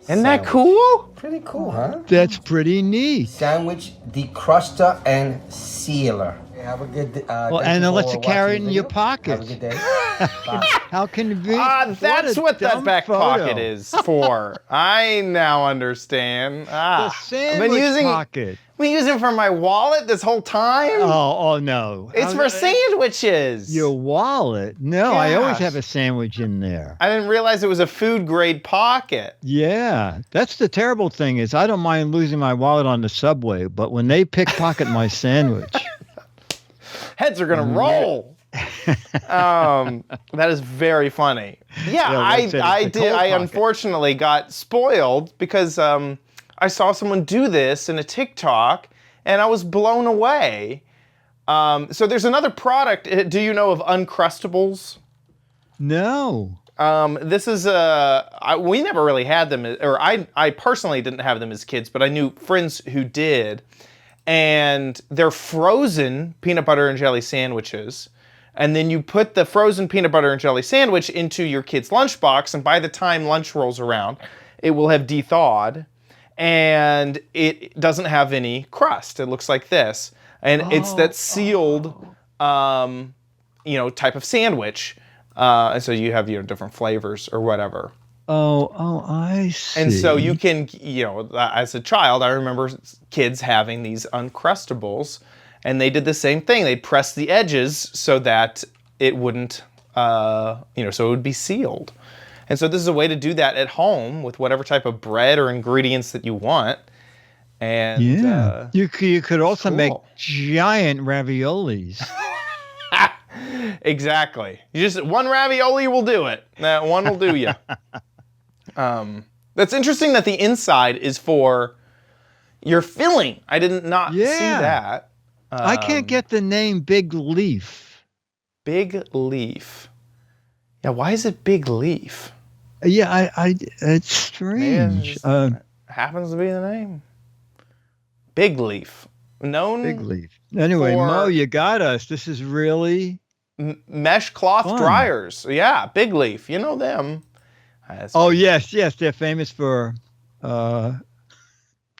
Isn't that cool? Pretty cool, huh? That's pretty neat. Sandwich, decruster, and sealer. Have a good Well, and then let you carry it in your pocket. Have a good day. How convenient. That's what that dumb back photo. pocket is for. I now understand. The sandwich pocket. I've been using it for my wallet this whole time. Oh no. It's for sandwiches. Your wallet? No, I always Gosh. have a sandwich in there. I didn't realize it was a food grade pocket. Yeah, that's the terrible thing is I don't mind losing my wallet on the subway, but when they pickpocket my sandwich, heads are gonna roll. That is very funny. Yeah, I did. I unfortunately got spoiled because I saw someone do this in a TikTok and I was blown away. So there's another product. Do you know of Uncrustables? No. This is we never really had them, or I personally didn't have them as kids, but I knew friends who did. And they're frozen peanut butter and jelly sandwiches. And then you put the frozen peanut butter and jelly sandwich into your kid's lunchbox, and by the time lunch rolls around, it will have de-thawed, and it doesn't have any crust. It looks like this. And it's that sealed, type of sandwich. And so you have, different flavors or whatever. Oh, I see. And so you can, as a child, I remember kids having these Uncrustables, and they did the same thing. They'd press the edges so that it wouldn't, so it would be sealed. And so this is a way to do that at home with whatever type of bread or ingredients that you want. And you could also make giant raviolis. Exactly. Just one ravioli will do it. That one will do you. That's interesting that the inside is for your filling. I did not see that. I can't get the name Big Leaf. Big Leaf. Yeah, why is it Big Leaf? Yeah, it's strange. Happens to be the name. Big Leaf. Big Leaf. Anyway, Mo, you got us. This is really mesh cloth dryers. Yeah, Big Leaf. You know them. Yes. They're famous for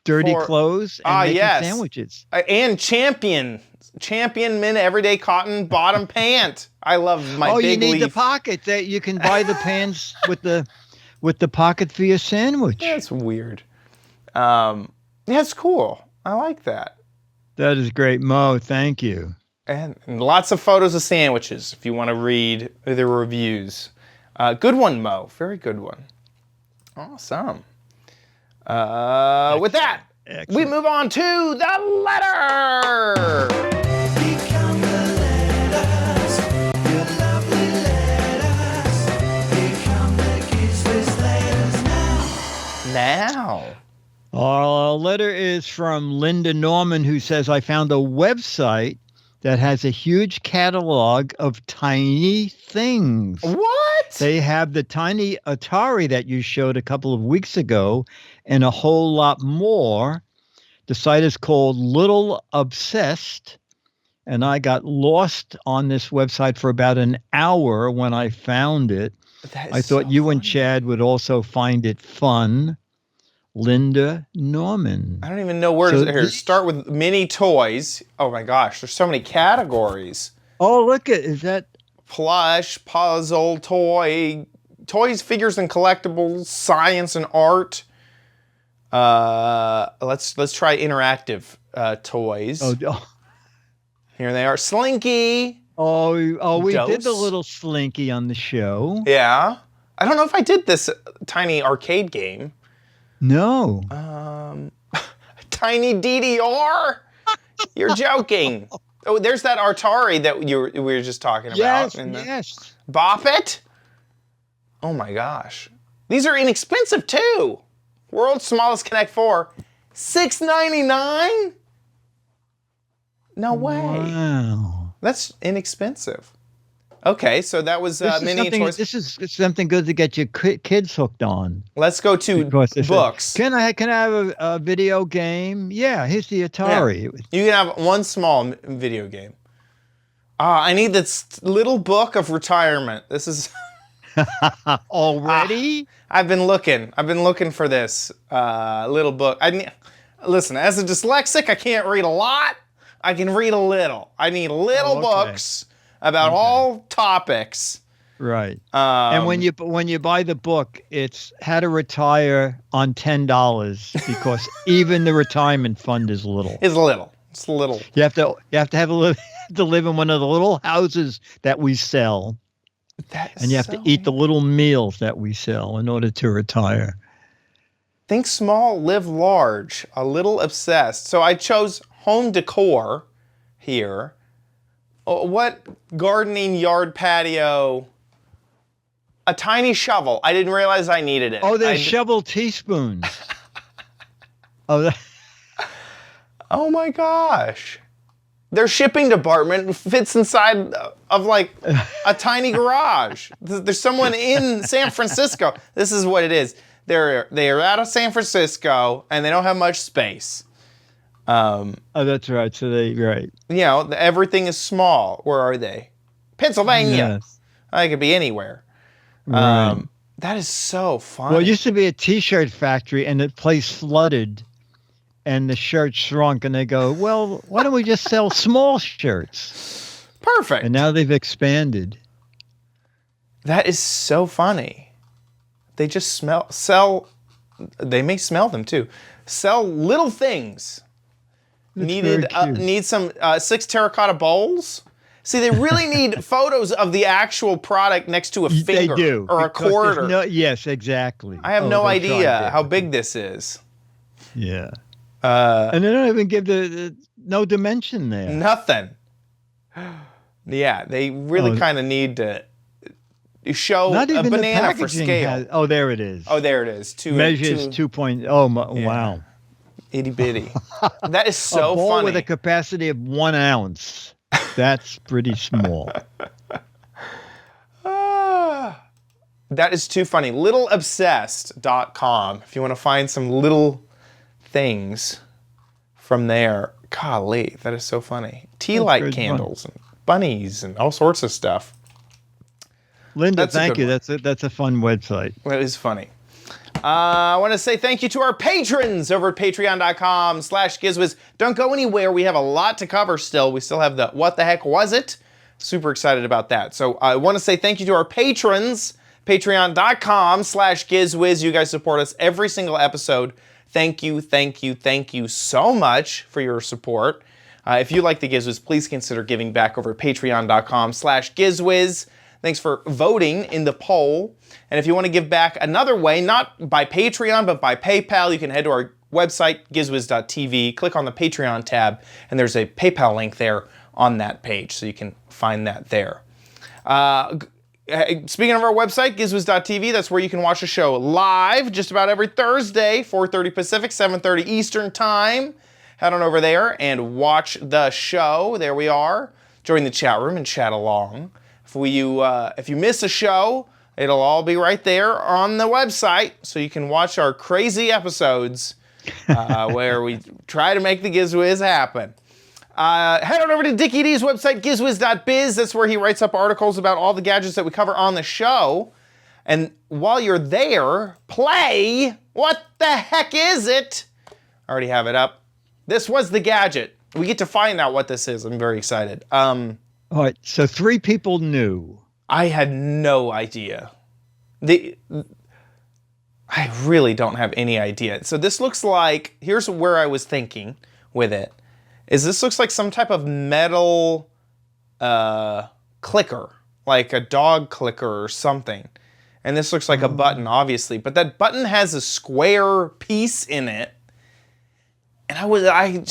dirty clothes and making sandwiches. And Champion Men Everyday Cotton Bottom Pant. I love my Big Leaf. You need the pocket. That you can buy the pants with the pocket for your sandwich. That's weird. That's cool. I like that. That is great, Mo. Thank you. And lots of photos of sandwiches if you want to read the reviews. Good one, Mo. Very good one. Awesome. With that, we move on to the letter. Become the letters, your lovely letters. Become the Giz Wiz letters now. Our letter is from Linda Norman, who says, I found a website that has a huge catalog of tiny things. What? They have the tiny Atari that you showed a couple of weeks ago and a whole lot more. The site is called Little Obsessed, and I got lost on this website for about an hour when I found it. I thought you and Chad would also find it fun. Linda Norman. I don't even know where to start with mini toys. Oh my gosh, there's so many categories. Oh, look at is that plush, puzzle, toys, figures and collectibles, science and art. Let's try interactive toys. Oh. Here they are. Slinky. Oh, we did the little Slinky on the show. Yeah. I don't know if I did this tiny arcade game. No. Tiny DDR? You're joking. Oh, there's that Atari that we were just talking about. Yes. Bop It? Oh my gosh. These are inexpensive too. World's smallest Connect 4. $6.99? No way. Wow. That's inexpensive. Okay, so that was mini toys. This is something good to get your kids hooked on. Let's go to books. Can I have a video game? Yeah, here's the Atari. Yeah. You can have one small video game. I need this little book of retirement. This is already. I've been looking for this little book. Listen, as a dyslexic, I can't read a lot. I can read a little. I need little books about all topics. Right. And when you buy the book, it's how to retire on $10 because even the retirement fund is little. It's little. You have to have to live in one of the little houses that we sell. And you have to eat the little meals that we sell in order to retire. Think small, live large. A little obsessed. So I chose home decor here. What gardening yard patio? A tiny shovel. I didn't realize I needed it. Oh, there's shovel teaspoons. Oh my gosh. Their shipping department fits inside of like a tiny garage. There's someone in San Francisco. This is what it is. They are out of San Francisco and they don't have much space. Oh, that's right. So right. Everything is small. Where are they? Pennsylvania. Yes. I could be anywhere. Right. That is so funny. Well, it used to be a T-shirt factory, and the place flooded, and the shirts shrunk, and they go, well, why don't we just sell small shirts? Perfect. And now they've expanded. That is so funny. They just sell, they may smell them too. Sell little things. Need some 6 terracotta bowls. See, they really need photos of the actual product next to a finger They do, or a quarter. Yes, exactly. I have no idea how big this is. Yeah. And they don't even give the no dimension there. Nothing. Yeah, they really kind of need to show Not even a banana for packaging scale. There it is. Oh, there it is. Measures 2.0. Wow. Itty bitty. That is so a bowl funny. with a capacity of 1 ounce. That's pretty small. That is too funny. Littleobsessed.com if you want to find some little things from there. Golly, that is so funny. Tea light candles and bunnies and all sorts of stuff. Linda, thank you. That's a fun website. That is funny. I want to say thank you to our patrons over at patreon.com/GizWiz. Don't go anywhere. We have a lot to cover still. We still have the What the Heck Was It? Super excited about that. So I want to say thank you to our patrons. Patreon.com/GizWiz. You guys support us every single episode. Thank you, thank you, thank you so much for your support. If you like the Giz Wiz, please consider giving back over at patreon.com/GizWiz. Thanks for voting in the poll. And if you want to give back another way, not by Patreon, but by PayPal, you can head to our website, gizwiz.tv, click on the Patreon tab, and there's a PayPal link there on that page, so you can find that there. Speaking of our website, gizwiz.tv, that's where you can watch the show live just about every Thursday, 4:30 Pacific, 7:30 Eastern Time. Head on over there and watch the show. There we are. Join the chat room and chat along. If you miss a show, it'll all be right there on the website, so you can watch our crazy episodes where we try to make the Giz Wiz happen. Head on over to Dickie D's website, gizwiz.biz. That's where he writes up articles about all the gadgets that we cover on the show. And while you're there, play What the Heck Is It? I already have it up. This was the gadget. We get to find out what this is. I'm very excited. All right, so 3 people knew. I had no idea. I really don't have any idea. So this looks like, here's where I was thinking with it, is this looks like some type of metal clicker, like a dog clicker or something. And this looks like a button, obviously, but that button has a square piece in it. And I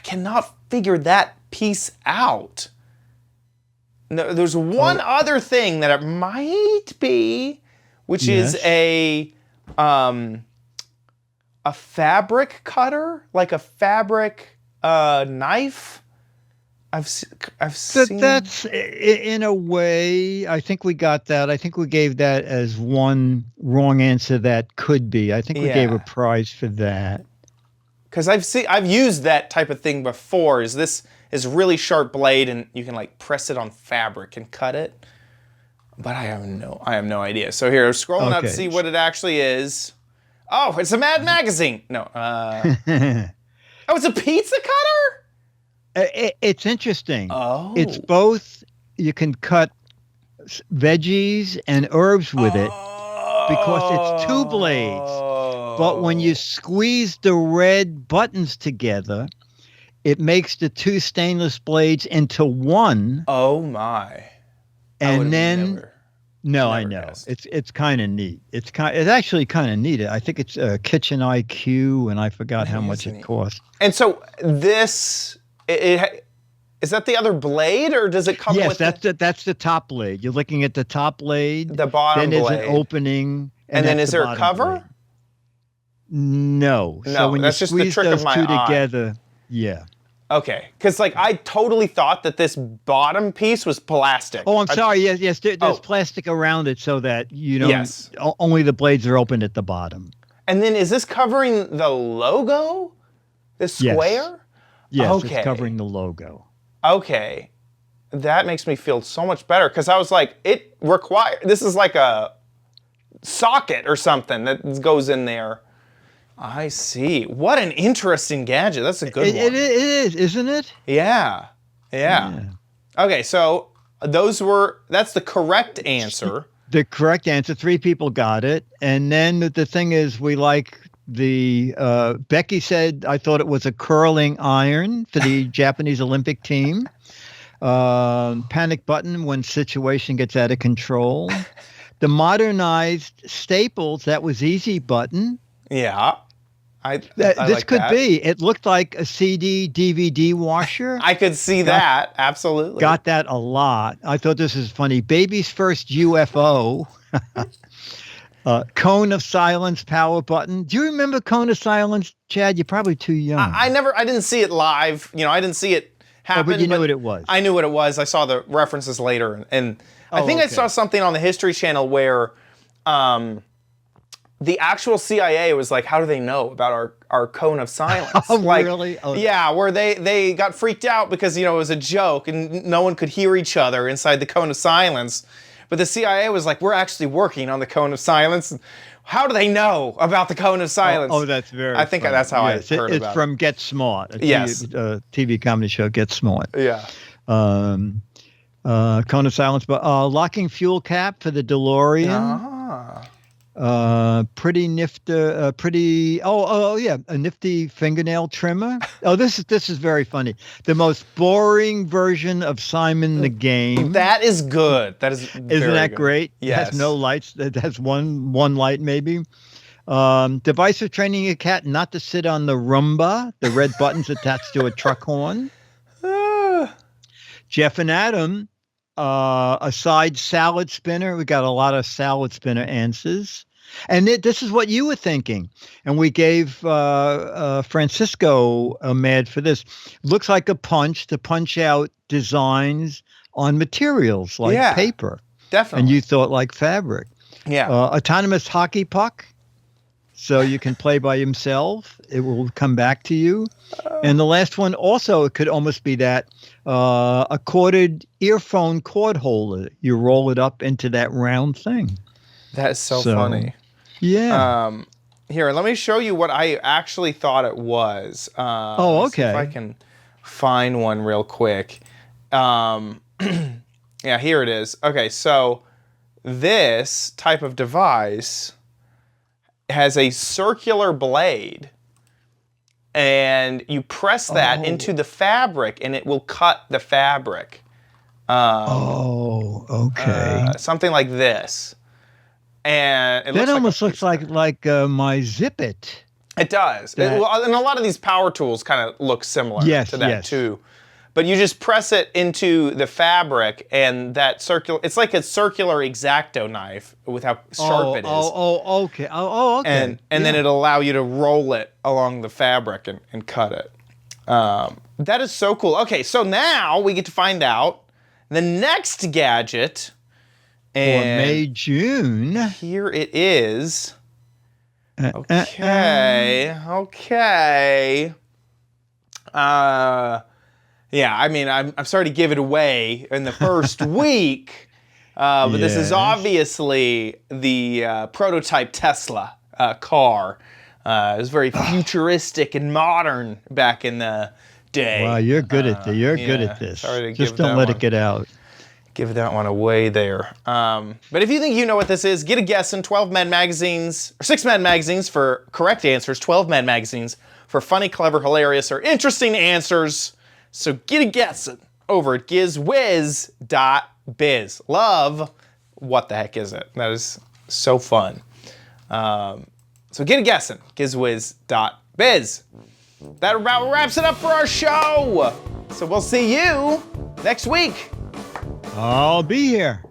cannot figure that piece out. No, there's one other thing that it might be, which is a fabric cutter, like a fabric knife. I've seen. That's in a way. I think we got that. I think we gave that as one wrong answer that could be. I think we gave a prize for that. Because I've used that type of thing before. This is a really sharp blade, and you can like press it on fabric and cut it. But I have no idea. So here, scrolling up to see what it actually is. Oh, it's a Mad Magazine. No. Oh, it's a pizza cutter? It's interesting. Oh. It's both. You can cut veggies and herbs with it because it's 2 blades. But when you squeeze the red buttons together, it makes the 2 stainless blades into 1. Oh my! And then, I know guessed. It's kind of neat. It's actually kind of neat. I think it's Kitchen IQ, and I forgot how much it cost. And so this, is that the other blade, or does it come with? Yes, that's the top blade. You're looking at the top blade. The bottom blade. Then there's an opening. And then is there a cover? Blade. No. So when that's you just the squeeze trick those of my 2 eye. together, yeah. Okay, because like I totally thought that this bottom piece was plastic. Oh, I'm sorry. Yes. There's plastic around it so that only the blades are open at the bottom. And then is this covering the logo? The square? Yes, okay. it's covering the logo. Okay. that makes me feel so much better because I was like, this is like a socket or something that goes in there. I see. What an interesting gadget. That's a good one. It is, isn't it? Yeah. Okay, so that's the correct answer. The correct answer. 3 people got it. And then the thing is, we like Becky said, I thought it was a curling iron for the Japanese Olympic team. Panic button when situation gets out of control. The modernized staples, that was easy button. Yeah. This could be. It looked like a CD, DVD washer. I could see that. Absolutely. Got that a lot. I thought this was funny. Baby's first UFO. Cone of silence power button. Do you remember Cone of silence, Chad? You're probably too young. I didn't see it live. I didn't see it happen. But you knew what it was. I knew what it was. I saw the references later. And I think I saw something on the History Channel where the actual CIA was like, how do they know about our cone of silence? Really? Yeah, where they got freaked out because, it was a joke and no one could hear each other inside the cone of silence. But the CIA was like, we're actually working on the cone of silence. How do they know about the cone of silence? That's very I think that's how I heard about it. It's from Get Smart, a TV comedy show, Get Smart. Yeah. Cone of silence, but locking fuel cap for the DeLorean. Pretty nifty, a nifty fingernail trimmer. This is very funny. The most boring version of Simon the Game. That is good. Isn't that great? Yes. It has no lights. It has one light maybe. Device for training a cat not to sit on the Roomba. The red button's attached to a truck horn. Jeff and Adam. A side salad spinner. We got a lot of salad spinner answers. And this is what you were thinking. And we gave Francisco a mad for this. Looks like a punch to punch out designs on materials like paper. Definitely. And you thought like fabric. Yeah. Autonomous hockey puck. So you can play by himself. It will come back to you. And the last one also, it could almost be that a corded earphone cord holder. You roll it up into that round thing. That is so funny. Yeah. Here, let me show you what I actually thought it was. Okay. Let's see if I can find one real quick. Yeah, here it is. Okay, so this type of device has a circular blade, and you press that into the fabric, and it will cut the fabric. Okay. Something like this. And that almost looks like my Zip It. It does. And a lot of these power tools kind of look similar to that too. But you just press it into the fabric, and that it's like a circular X-Acto knife with how sharp it is. Okay. And then it'll allow you to roll it along the fabric and cut it. That is so cool. Okay, so now we get to find out the next gadget. And for May, June. Here it is. Okay. Yeah, I mean, I'm sorry to give it away in the first week, but this is obviously the prototype Tesla car. It was very futuristic and modern back in the day. Wow, you're good at this. You're good at this. Just don't let it get out. Give that one away there. But if you think you know what this is, get a guess in 12 Men magazines, or 6 Men magazines for correct answers, 12 Men magazines for funny, clever, hilarious, or interesting answers. So get a guessing over at gizwiz.biz. Love, what the heck is it? That is so fun. So get a guessing, gizwiz.biz. That about wraps it up for our show. So we'll see you next week. I'll be here.